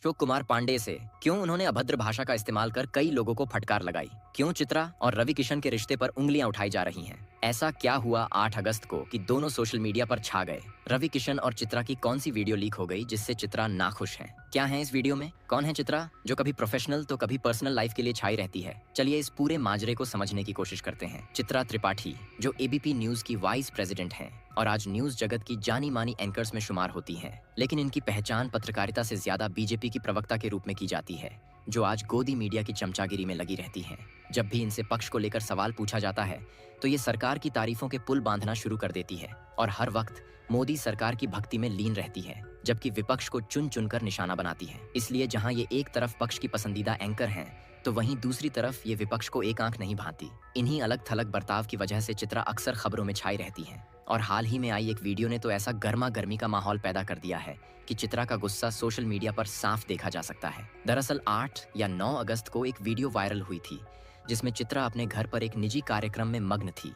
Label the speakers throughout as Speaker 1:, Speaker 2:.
Speaker 1: अशोक कुमार पांडे से क्यों उन्होंने अभद्र भाषा का इस्तेमाल कर कई लोगों को फटकार लगाई, क्यों चित्रा और रवि किशन के रिश्ते पर उंगलियां उठाई जा रही हैं। ऐसा क्या हुआ 8 अगस्त को कि दोनों सोशल मीडिया पर छा गए। रवि किशन और चित्रा की कौन सी वीडियो लीक हो गई जिससे चित्रा नाखुश है। क्या है इस वीडियो में, कौन है चित्रा जो कभी प्रोफेशनल तो कभी पर्सनल लाइफ के लिए छाई रहती है। चलिए इस पूरे माजरे को समझने की कोशिश करते हैं। चित्रा त्रिपाठी जो एबीपी न्यूज की वाइस प्रेसिडेंट हैं और आज न्यूज जगत की जानी मानी एंकर्स में शुमार होती हैं, लेकिन इनकी पहचान पत्रकारिता से ज्यादा बीजेपी की प्रवक्ता के रूप में की जाती है, जो आज गोदी मीडिया की चमचागिरी में लगी रहती हैं। जब भी इनसे पक्ष को लेकर सवाल पूछा जाता है तो ये सरकार की तारीफों के पुल बांधना शुरू कर देती है और हर वक्त मोदी सरकार की भक्ति में लीन रहती है, जबकि विपक्ष को चुन चुनकर निशाना बनाती है। इसलिए जहां ये एक तरफ पक्ष की पसंदीदा एंकर हैं तो वहीं दूसरी तरफ ये विपक्ष को एक आंख नहीं भाती। इन्हीं अलग थलग बर्ताव की वजह से चित्रा अक्सर खबरों में छाई रहती हैं और हाल ही में आई एक वीडियो ने तो ऐसा गर्मा गर्मी का माहौल पैदा कर दिया है कि चित्रा का गुस्सा सोशल मीडिया पर साफ देखा जा सकता है। दरअसल 8 या 9 अगस्त को एक वीडियो वायरल हुई थी जिसमें चित्रा अपने घर पर एक निजी कार्यक्रम में मग्न थी।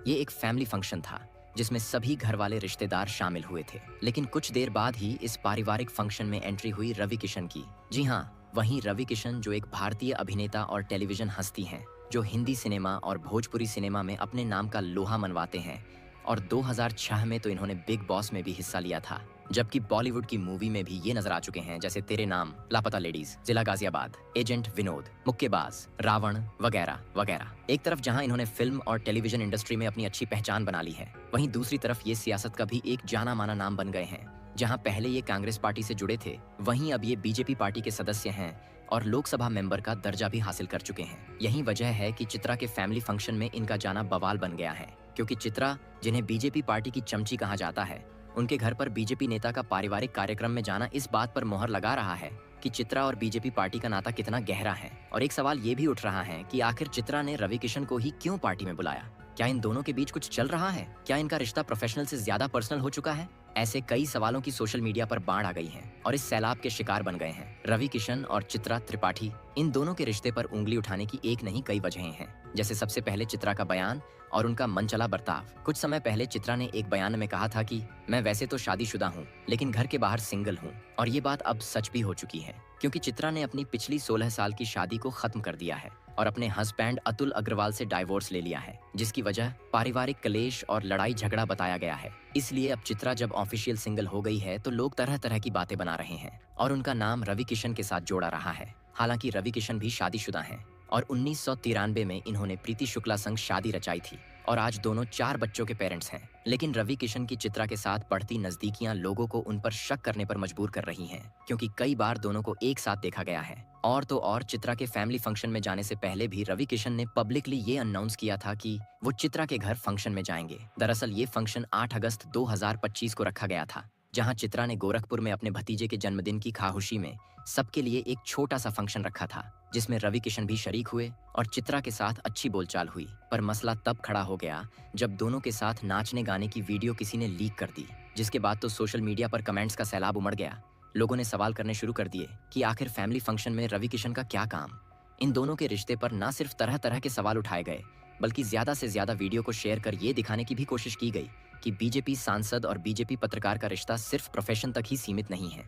Speaker 1: ये एक फैमिली फंक्शन था जिसमें सभी घर वाले रिश्तेदार शामिल हुए थे, लेकिन कुछ देर बाद ही इस पारिवारिक फंक्शन में एंट्री हुई रवि किशन की। जी हाँ, वहीं रवि किशन जो एक भारतीय अभिनेता और टेलीविजन हस्ती हैं, जो हिंदी सिनेमा और भोजपुरी सिनेमा में अपने नाम का लोहा मनवाते हैं और 2006 में तो इन्होंने बिग बॉस में भी हिस्सा लिया था, जबकि बॉलीवुड की मूवी में भी ये नजर आ चुके हैं, जैसे तेरे नाम, लापता लेडीज, जिला गाजियाबाद, एजेंट विनोद, मुक्केबाज, रावण वगैरह वगैरह। एक तरफ जहां इन्होंने फिल्म और टेलीविजन इंडस्ट्री में अपनी अच्छी पहचान बना ली है, वहीं दूसरी तरफ ये सियासत का भी एक जाना माना नाम बन गए हैं। जहां पहले ये कांग्रेस पार्टी से जुड़े थे, वहीं अब ये बीजेपी पार्टी के सदस्य हैं और लोकसभा मेंबर का दर्जा भी हासिल कर चुके हैं। यही वजह है कि चित्रा के फैमिली फंक्शन में इनका जाना बवाल बन गया है, क्योंकि चित्रा, जिन्हें बीजेपी पार्टी की चमची कहा जाता है, उनके घर पर बीजेपी नेता का पारिवारिक कार्यक्रम में जाना इस बात पर मोहर लगा रहा है कि चित्रा और बीजेपी पार्टी का नाता कितना गहरा है। और एक सवाल ये भी उठ रहा है कि आखिर चित्रा ने रवि किशन को ही क्यों पार्टी में बुलाया। क्या इन दोनों के बीच कुछ चल रहा है? क्या इनका रिश्ता प्रोफेशनल से ज्यादा पर्सनल हो चुका है? ऐसे कई सवालों की सोशल मीडिया पर बाढ़ आ गई है और इस सैलाब के शिकार बन गए हैं। रवि किशन और चित्रा त्रिपाठी, इन दोनों के रिश्ते पर उंगली उठाने की एक नहीं कई वजहें हैं। जैसे सबसे पहले चित्रा का बयान और उनका मनचला बर्ताव। कुछ समय पहले चित्रा ने एक बयान में कहा था कि मैं वैसे तो शादीशुदा हूँ, लेकिन घर के बाहर सिंगल हूँ, और ये बात अब सच भी हो चुकी है, क्योंकि चित्रा ने अपनी पिछली 16 साल की शादी को खत्म कर दिया है और अपने हस्बैंड अतुल अग्रवाल से डाइवोर्स ले लिया है, जिसकी वजह पारिवारिक कलेश और लड़ाई झगड़ा बताया गया है। इसलिए अब चित्रा जब ऑफिशियल सिंगल हो गई है तो लोग तरह तरह की बातें बना रहे हैं और उनका नाम रवि किशन के साथ जोड़ा रहा है। हालांकि रवि किशन भी शादीशुदा हैं और 1993 में इन्होंने प्रीति शुक्ला संग शादी रचाई थी और आज दोनों 4 बच्चों के पेरेंट्स हैं। लेकिन रवि किशन की चित्रा के साथ बढ़ती नजदीकियां लोगों को उन पर शक करने पर मजबूर कर रही हैं, क्योंकि कई बार दोनों को एक साथ देखा गया है। और तो और चित्रा के फैमिली फंक्शन में जाने से पहले भी रवि किशन ने पब्लिकली ये अनाउंस किया था कि वो चित्रा के घर फंक्शन में जाएंगे। दरअसल ये फंक्शन 8 अगस्त 2025 को रखा गया था, जहां चित्रा ने गोरखपुर में अपने भतीजे के जन्मदिन की खाहुशी में सबके लिए एक छोटा सा फंक्शन रखा था, जिसमें रवि किशन भी शरीक हुए और चित्रा के साथ अच्छी बोलचाल हुई। पर मसला तब खड़ा हो गया जब दोनों के साथ नाचने गाने की वीडियो किसी ने लीक कर दी, जिसके बाद तो सोशल मीडिया पर कमेंट्स का सैलाब उमड़ गया। लोगों ने सवाल करने शुरू कर दिए कि आखिर फैमिली फंक्शन में रवि किशन का क्या काम। इन दोनों के रिश्ते पर न सिर्फ तरह तरह के सवाल उठाए गए, बल्कि ज्यादा से ज्यादा वीडियो को शेयर कर ये दिखाने की भी कोशिश की गई कि बीजेपी सांसद और बीजेपी पत्रकार का रिश्ता सिर्फ प्रोफेशन तक ही सीमित नहीं है,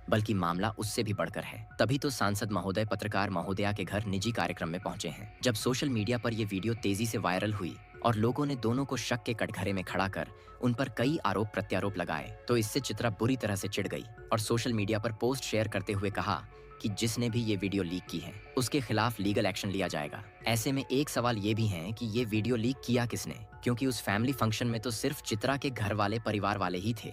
Speaker 1: बल्कि मामला उससे भी बढ़कर है। तभी तो सांसद महोदय पत्रकार महोदया के घर निजी कार्यक्रम में पहुंचे हैं। जब सोशल मीडिया पर यह वीडियो तेजी से वायरल हुई और लोगों ने दोनों को शक के कटघरे में खड़ा कर उन पर कई आरोप प्रत्यारोप लगाए, तो इससे चित्रा बुरी तरह से चिढ़ गई और सोशल मीडिया पर पोस्ट शेयर करते हुए कहा कि जिसने भी ये वीडियो लीक की है उसके खिलाफ लीगल एक्शन लिया जाएगा। ऐसे में एक सवाल ये भी है कि ये वीडियो लीक किया किसने, क्योंकि उस फैमिली फंक्शन में तो सिर्फ चित्रा के घर वाले परिवार वाले ही थे,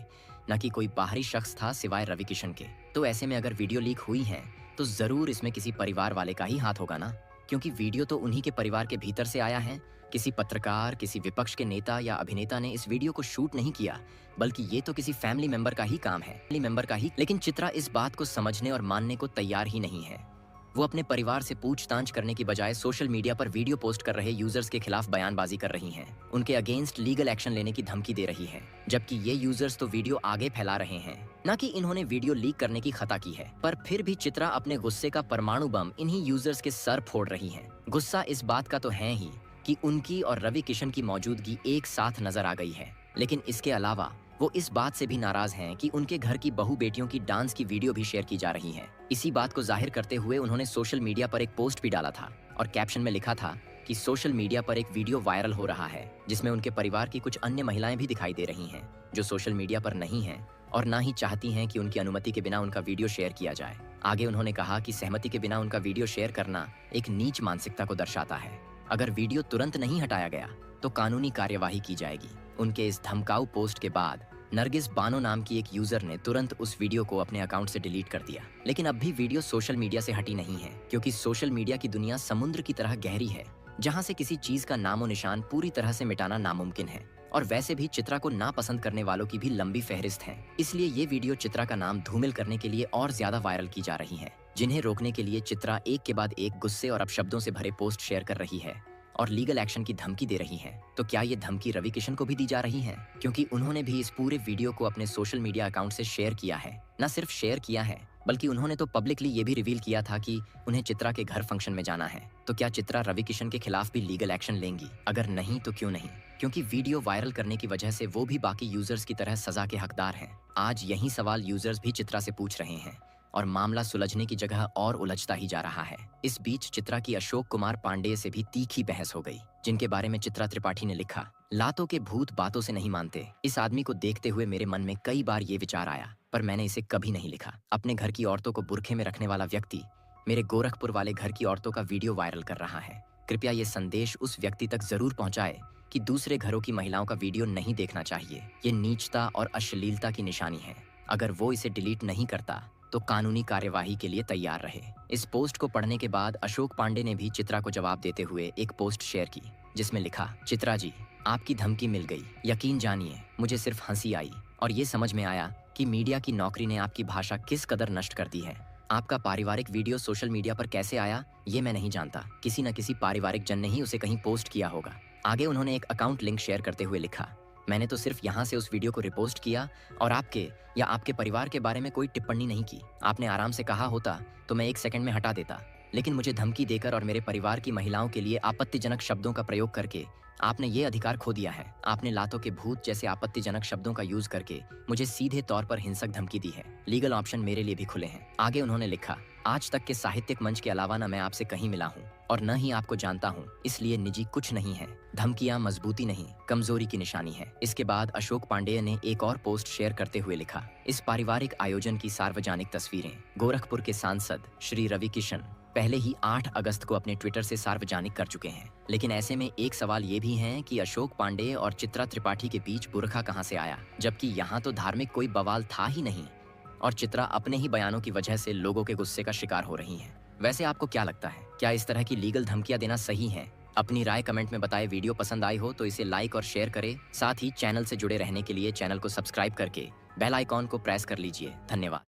Speaker 1: न कि कोई बाहरी शख्स था सिवाय रवि किशन के। तो ऐसे में अगर वीडियो लीक हुई है तो जरूर इसमें किसी परिवार वाले का ही हाथ होगा ना, क्योंकि वीडियो तो उन्हीं के परिवार के भीतर से आया है। किसी पत्रकार, किसी विपक्ष के नेता या अभिनेता ने इस वीडियो को शूट नहीं किया, बल्कि ये तो किसी फैमिली मेंबर का ही काम है, लेकिन चित्रा इस बात को समझने और मानने को तैयार ही नहीं है। वो अपने परिवार से पूछताछ करने की बजाय सोशल मीडिया पर वीडियो पोस्ट कर रहे यूजर्स के खिलाफ बयानबाजी कर रही हैं, उनके अगेंस्ट लीगल एक्शन लेने की धमकी दे रही है, जबकि ये यूजर्स तो वीडियो आगे फैला रहे हैं, न कि इन्होंने वीडियो लीक करने की खता की है। पर फिर भी चित्रा अपने गुस्से का परमाणु बम इन्हीं यूजर्स के सर फोड़ रही हैं। गुस्सा इस बात का तो है ही कि उनकी और रवि किशन की मौजूदगी एक साथ नजर आ गई है, लेकिन इसके अलावा वो इस बात से भी नाराज हैं कि उनके घर की बहू बेटियों की डांस की वीडियो भी शेयर की जा रही है। इसी बात को जाहिर करते हुए उन्होंने सोशल मीडिया पर एक पोस्ट भी डाला था और कैप्शन में लिखा था कि सोशल मीडिया पर एक वीडियो वायरल हो रहा है जिसमें उनके परिवार की कुछ अन्य महिलाएं भी दिखाई दे रही हैं जो सोशल मीडिया पर नहीं हैं और ना ही चाहती हैं कि उनकी अनुमति के बिना उनका वीडियो शेयर किया जाए। आगे उन्होंने कहा कि सहमति के बिना उनका वीडियो शेयर करना एक नीच मानसिकता को दर्शाता है। अगर वीडियो तुरंत नहीं हटाया गया तो कानूनी कार्यवाही की जाएगी। उनके इस धमकाऊ पोस्ट के बाद नरगिस बानो नाम की एक यूजर ने तुरंत उस वीडियो को अपने अकाउंट से डिलीट कर दिया। लेकिन अब भी वीडियो सोशल मीडिया से हटी नहीं है क्योंकि सोशल मीडिया की दुनिया समुद्र की तरह गहरी है जहां से किसी चीज का नामो निशान पूरी तरह से मिटाना नामुमकिन है। और वैसे भी चित्रा को नापसंद करने वालों की भी लंबी फहरिस्त है। इसलिए ये वीडियो चित्रा का नाम धूमिल करने के लिए और ज्यादा वायरल की जा रही है, जिन्हें रोकने के लिए चित्रा एक के बाद एक गुस्से और अपशब्दों से भरे पोस्ट शेयर कर रही है और लीगल एक्शन की धमकी दे रही है। तो क्या ये धमकी रवि किशन को भी दी जा रही है? क्योंकि उन्होंने भी इस पूरे वीडियो को अपने सोशल मीडिया अकाउंट से शेयर किया है। न सिर्फ शेयर किया है बल्कि उन्होंने तो पब्लिकली ये भी रिवील किया था कि उन्हें चित्रा के घर फंक्शन में जाना है। तो क्या चित्रा रवि किशन के खिलाफ भी लीगल एक्शन लेंगी? अगर नहीं तो क्यों नहीं? क्योंकि वीडियो वायरल करने की वजह से वो भी बाकी यूजर्स की तरह सजा के हकदार हैं। आज यही सवाल यूजर्स भी चित्रा से पूछ रहे हैं और मामला सुलझने की जगह और उलझता ही जा रहा है। इस बीच चित्रा की अशोक कुमार पांडेय से भी तीखी बहस हो गई, जिनके बारे में चित्रा त्रिपाठी ने लिखा, लातों के भूत बातों से नहीं मानते। इस आदमी को देखते हुए मेरे मन में कई बार ये विचार आया, पर मैंने इसे कभी नहीं लिखा। अपने घर की औरतों को बुरखे में रखने वाला व्यक्ति मेरे गोरखपुर वाले घर की औरतों का वीडियो वायरल कर रहा है। कृपया ये संदेश उस व्यक्ति तक जरूर पहुंचाए कि दूसरे घरों की महिलाओं का वीडियो नहीं देखना चाहिए। ये नीचता और अश्लीलता की निशानी है। अगर वो इसे डिलीट नहीं करता तो कानूनी कार्यवाही के लिए तैयार रहे। इस पोस्ट को पढ़ने के बाद अशोक पांडे ने भी चित्रा को जवाब देते हुए एक पोस्ट शेयर की जिसमें लिखा, चित्रा जी, आपकी धमकी मिल गई। यकीन जानिए मुझे सिर्फ हंसी आई और ये समझ में आया कि मीडिया की नौकरी ने आपकी भाषा किस कदर नष्ट कर दी है। आपका पारिवारिक वीडियो सोशल मीडिया पर कैसे आया ये मैं नहीं जानता। किसी न किसी पारिवारिक जन ने ही उसे कहीं पोस्ट किया होगा। आगे उन्होंने एक अकाउंट लिंक शेयर करते हुए लिखा, मैंने तो सिर्फ यहाँ से उस वीडियो को रिपोस्ट किया और आपके या आपके परिवार के बारे में कोई टिप्पणी नहीं की। आपने आराम से कहा होता तो मैं 1 सेकंड में हटा देता, लेकिन मुझे धमकी देकर और मेरे परिवार की महिलाओं के लिए आपत्तिजनक शब्दों का प्रयोग करके आपने ये अधिकार खो दिया है। आपने लातों के भूत जैसे आपत्तिजनक शब्दों का यूज करके मुझे सीधे तौर पर हिंसक धमकी दी है। लीगल ऑप्शन मेरे लिए भी खुले हैं। आगे उन्होंने लिखा, आज तक के साहित्यिक मंच के अलावा न मैं आपसे कहीं मिला हूँ और न ही आपको जानता हूँ, इसलिए निजी कुछ नहीं है। धमकियां मजबूती नहीं कमजोरी की निशानी है। इसके बाद अशोक पांडेय ने एक और पोस्ट शेयर करते हुए लिखा, इस पारिवारिक आयोजन की सार्वजनिक तस्वीरें गोरखपुर के सांसद श्री रवि किशन पहले ही 8 अगस्त को अपने ट्विटर से सार्वजनिक कर चुके हैं। लेकिन ऐसे में एक सवाल ये भी है कि अशोक पांडेय और चित्रा त्रिपाठी के बीच बुरखा कहां से आया, जबकि यहाँ तो धार्मिक कोई बवाल था ही नहीं और चित्रा अपने ही बयानों की वजह से लोगों के गुस्से का शिकार हो रही हैं। वैसे आपको क्या लगता है, क्या इस तरह की लीगल धमकियां देना सही है? अपनी राय कमेंट में बताएं। वीडियो पसंद आई हो तो इसे लाइक और शेयर करें। साथ ही चैनल से जुड़े रहने के लिए चैनल को सब्सक्राइब करके बेल आइकॉन को प्रेस कर लीजिए। धन्यवाद।